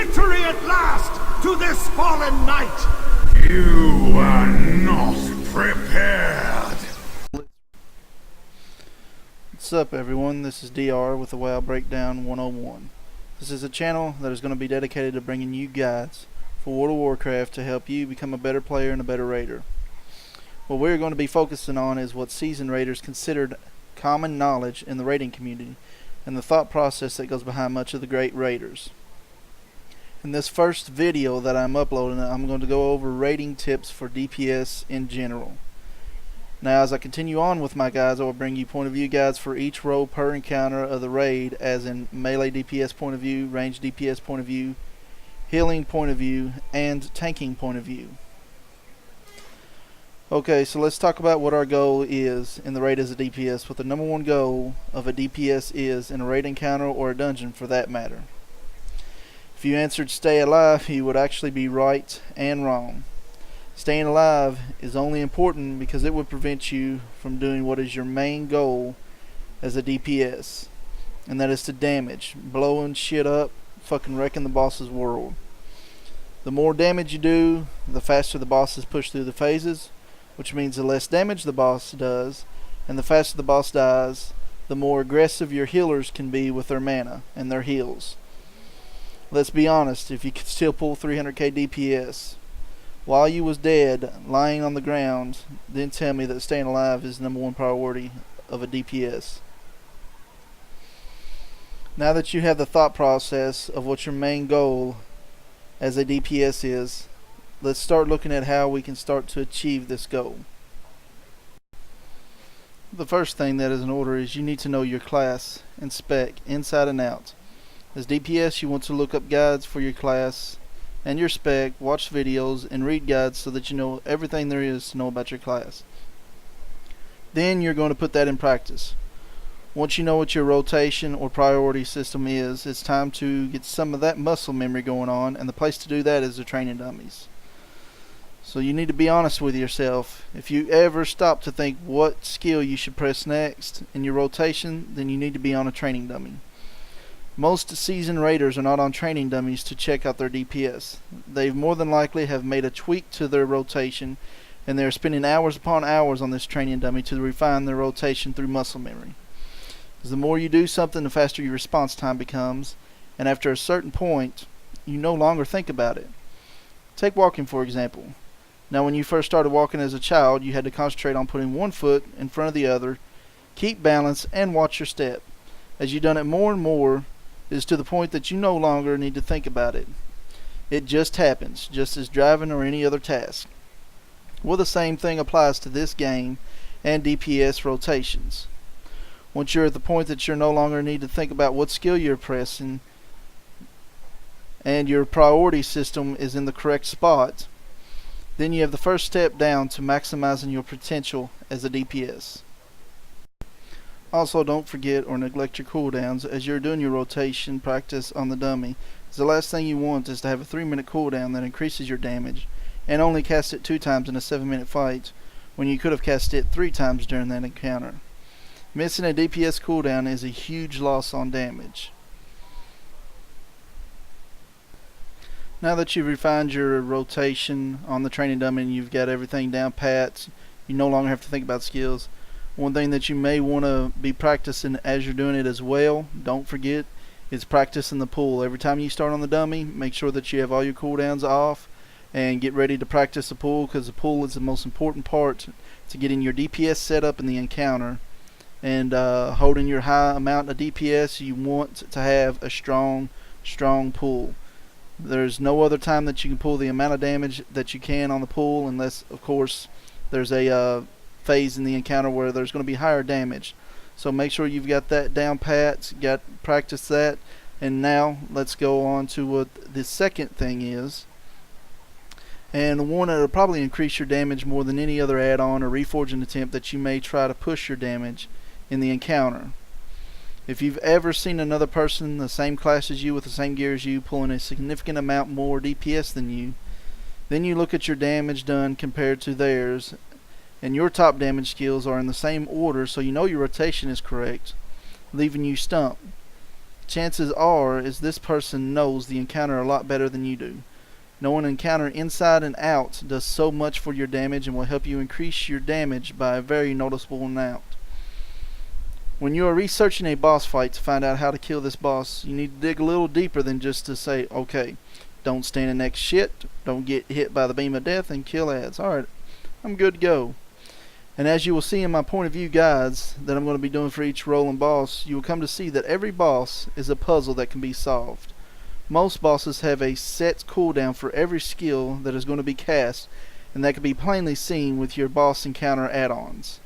victory at last to this fallen knight! You are not prepared! What's up everyone, this is DR with the WoW Breakdown 101. This is a channel that is going to be dedicated to bringing you guides for World of Warcraft to help you become a better player and a better raider. What we're going to be focusing on is what seasoned raiders considered common knowledge in the raiding community and the thought process that goes behind much of the great raiders. In this first video that I'm uploading, I'm going to go over raiding tips for DPS in general. Now as I continue on with my guides, I will bring you point of view guides for each role per encounter of the raid, as in melee DPS point of view, range DPS point of view, healing point of view, and tanking point of view. Okay, so let's talk about what our goal is in the raid as a DPS, what the number one goal of a DPS is in a raid encounter or a dungeon for that matter. If you answered stay alive, you would actually be right and wrong. Staying alive is only important because it would prevent you from doing what is your main goal as a DPS, and that is to damage, blowing shit up, fucking wrecking the boss's world. The more damage you do, the faster the bosses push through the phases, which means the less damage the boss does, and the faster the boss dies, the more aggressive your healers can be with their mana and their heals. Let's be honest, if you could still pull 300k DPS while you was dead, lying on the ground, then tell me that staying alive is the number one priority of a DPS. Now that you have the thought process of what your main goal as a DPS is, let's start looking at how we can start to achieve this goal. The first thing that is in order is you need to know your class and spec inside and out. As DPS, you want to look up guides for your class and your spec, watch videos, and read guides so that you know everything there is to know about your class. Then you're going to put that in practice. Once you know what your rotation or priority system is, it's time to get some of that muscle memory going on, and the place to do that is the training dummies. So you need to be honest with yourself. If you ever stop to think what skill you should press next in your rotation, then you need to be on a training dummy. Most seasoned raiders are not on training dummies to check out their DPS. They more than likely have made a tweak to their rotation, and they are spending hours upon hours on this training dummy to refine their rotation through muscle memory. Because the more you do something, the faster your response time becomes, and after a certain point, you no longer think about it. Take walking for example. Now when you first started walking as a child, you had to concentrate on putting one foot in front of the other, keep balance, and watch your step. As you've done it more and more, it is to the point that you no longer need to think about it. It just happens, just as driving or any other task. Well, the same thing applies to this game and DPS rotations. Once you're at the point that you no longer need to think about what skill you're pressing and your priority system is in the correct spot, then you have the first step down to maximizing your potential as a DPS. Also, don't forget or neglect your cooldowns as you're doing your rotation practice on the dummy. The last thing you want is to have a 3-minute cooldown that increases your damage and only cast it 2 times in a 7-minute fight when you could have cast it 3 times during that encounter. Missing a DPS cooldown is a huge loss on damage. Now that you've refined your rotation on the training dummy and you've got everything down pat, you no longer have to think about skills. One thing that you may want to be practicing as you're doing it as well, don't forget, is practicing the pull. Every time you start on the dummy, make sure that you have all your cooldowns off and get ready to practice the pull, because the pull is the most important part to getting your DPS set up in the encounter. And holding your high amount of DPS, you want to have a strong pull. There's no other time that you can pull the amount of damage that you can on the pull, unless of course there's a phase in the encounter where there's going to be higher damage. So make sure you've got that down pat, practice that. And now let's go on to what the second thing is, and one that will probably increase your damage more than any other add-on or reforging attempt that you may try to push your damage in the encounter. If you've ever seen another person the same class as you with the same gear as you pulling a significant amount more DPS than you, then you look at your damage done compared to theirs, and your top damage skills are in the same order, so you know your rotation is correct, leaving you stumped. Chances are is this person knows the encounter a lot better than you do. Knowing an encounter inside and out does so much for your damage and will help you increase your damage by a very noticeable amount. When you are researching a boss fight to find out how to kill this boss, you need to dig a little deeper than just to say, okay, don't stand in next shit, don't get hit by the beam of death, and kill ads. Alright, I'm good to go. And as you will see in my point of view guides that I'm going to be doing for each role and boss, you will come to see that every boss is a puzzle that can be solved. Most bosses have a set cooldown for every skill that is going to be cast, and that can be plainly seen with your boss encounter add-ons.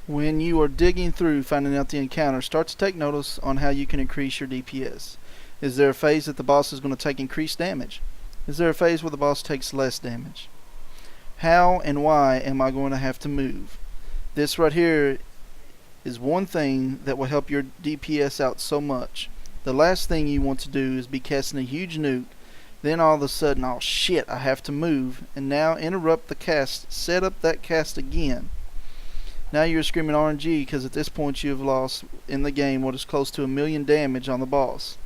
When you are digging through finding out the encounter, start to take notice on how you can increase your DPS. Is there a phase that the boss is going to take increased damage? Is there a phase where the boss takes less damage? How and why am I going to have to move? This right here is one thing that will help your DPS out so much. The last thing you want to do is be casting a huge nuke, then all of a sudden, oh shit, I have to move, and now interrupt the cast, set up that cast again. Now you're screaming RNG because at this point you have lost in the game what is close to 1,000,000 damage on the boss.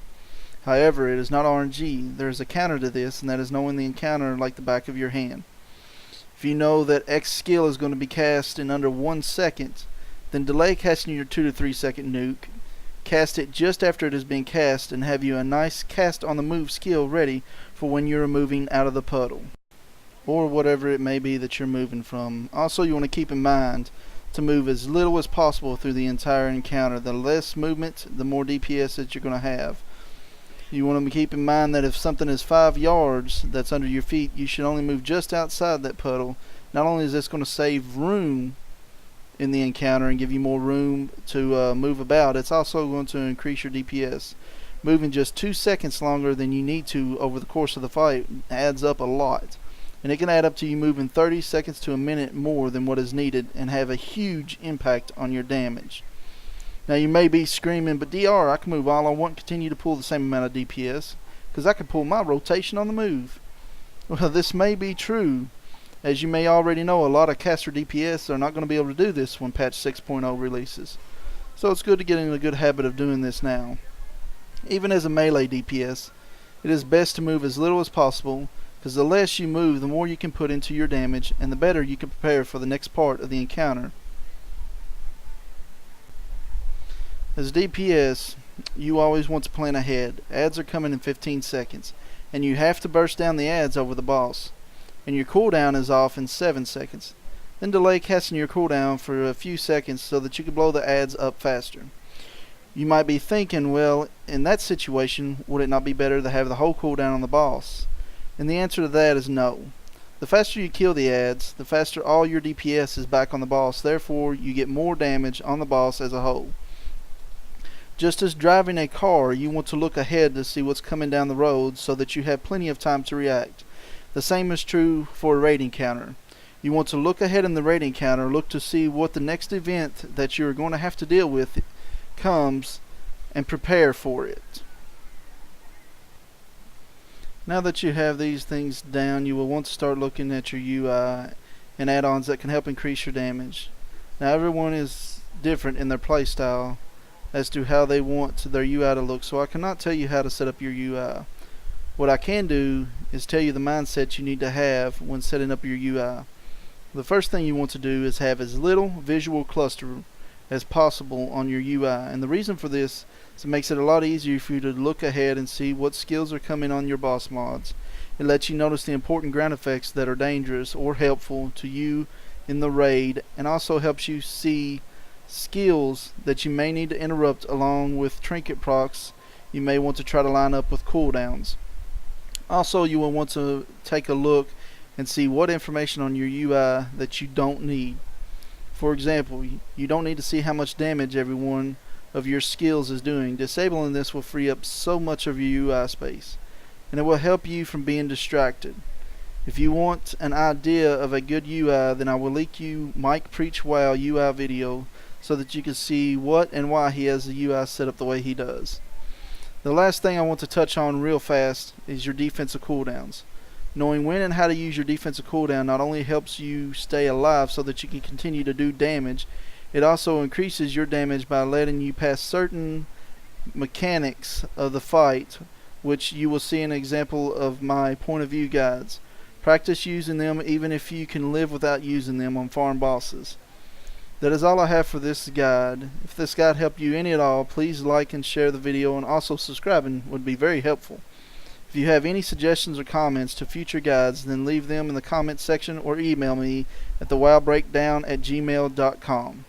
However, it is not RNG. There is a counter to this, and that is knowing the encounter like the back of your hand. If you know that X skill is going to be cast in under 1 second, then delay casting your 2 to 3 second nuke, cast it just after it has been cast, and have you a nice cast on the move skill ready for when you're moving out of the puddle, or whatever it may be that you're moving from. Also, you want to keep in mind to move as little as possible through the entire encounter. The less movement, the more DPS that you're going to have. You want to keep in mind that if something is 5 yards that's under your feet, you should only move just outside that puddle. Not only is this going to save room in the encounter and give you more room to move about, it's also going to increase your DPS. Moving just 2 seconds longer than you need to over the course of the fight adds up a lot. And it can add up to you moving 30 seconds to a minute more than what is needed and have a huge impact on your damage. Now you may be screaming, but DR, I can move all I want and continue to pull the same amount of DPS because I can pull my rotation on the move. Well, this may be true. As you may already know, a lot of caster DPS are not going to be able to do this when patch 6.0 releases. So it's good to get in a good habit of doing this now. Even as a melee DPS, it is best to move as little as possible, because the less you move, the more you can put into your damage, and the better you can prepare for the next part of the encounter. As DPS, you always want to plan ahead. Ads are coming in 15 seconds, and you have to burst down the ads over the boss. And your cooldown is off in 7 seconds. Then delay casting your cooldown for a few seconds so that you can blow the ads up faster. You might be thinking, well, in that situation, would it not be better to have the whole cooldown on the boss? And the answer to that is no. The faster you kill the ads, the faster all your DPS is back on the boss. Therefore, you get more damage on the boss as a whole. Just as driving a car, you want to look ahead to see what's coming down the road so that you have plenty of time to react. The same is true for a raid encounter. You want to look ahead in the raid encounter, look to see what the next event that you're going to have to deal with comes, and prepare for it. Now that you have these things down, you will want to start looking at your UI and add-ons that can help increase your damage. Now everyone is different in their playstyle as to how they want their UI to look, so I cannot tell you how to set up your UI. What I can do is tell you the mindset you need to have when setting up your UI. The first thing you want to do is have as little visual cluster as possible on your UI, and the reason for this is it makes it a lot easier for you to look ahead and see what skills are coming on your boss mods. It lets you notice the important ground effects that are dangerous or helpful to you in the raid, and also helps you see skills that you may need to interrupt along with trinket procs you may want to try to line up with cooldowns. Also, you will want to take a look and see what information on your UI that you don't need. For example, you don't need to see how much damage every one of your skills is doing. Disabling this will free up so much of your UI space, and it will help you from being distracted. If you want an idea of a good UI, then I will link you Mike Preach Wow UI video so that you can see what and why he has the UI set up the way he does. The last thing I want to touch on real fast is your defensive cooldowns. Knowing when and how to use your defensive cooldown not only helps you stay alive so that you can continue to do damage, it also increases your damage by letting you pass certain mechanics of the fight, which you will see an example of my point of view guides. Practice using them even if you can live without using them on farm bosses. That is all I have for this guide. If this guide helped you any at all, please like and share the video, and also subscribing would be very helpful. If you have any suggestions or comments to future guides, then leave them in the comments section or email me at thewowbreakdown@gmail.com.